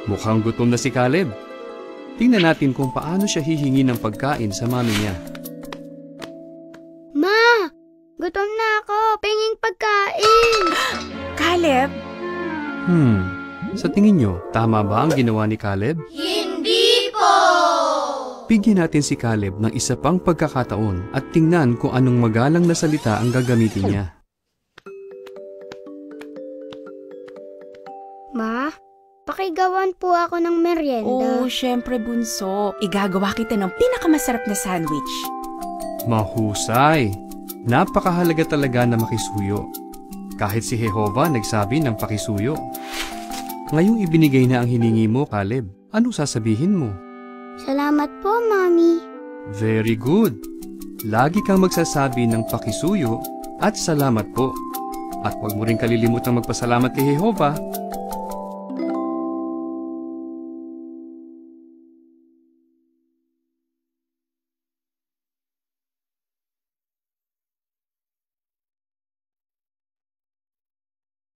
Mukhang gutom na si Caleb. Tingnan natin kung paano siya hihingi ng pagkain sa mami niya. Ma! Gutom na ako! Penging pagkain! Caleb? Sa tingin nyo, tama ba ang ginawa ni Caleb? Hindi po! Bigyan natin si Caleb ng isa pang pagkakataon at tingnan kung anong magalang na salita ang gagamitin niya. Ma, pakigawan po ako ng merienda. Oh, syempre bunso. Igagawa kita ng pinakamasarap na sandwich. Mahusay! Napakahalaga talaga na makisuyo. Kahit si Jehovah nagsabi ng pakisuyo. Ngayong ibinigay na ang hiningi mo, Caleb, anong sasabihin mo? Salamat po, Mami. Very good! Lagi kang magsasabi ng pakisuyo at salamat po. At huwag mo rin kalilimutang magpasalamat kay Jehovah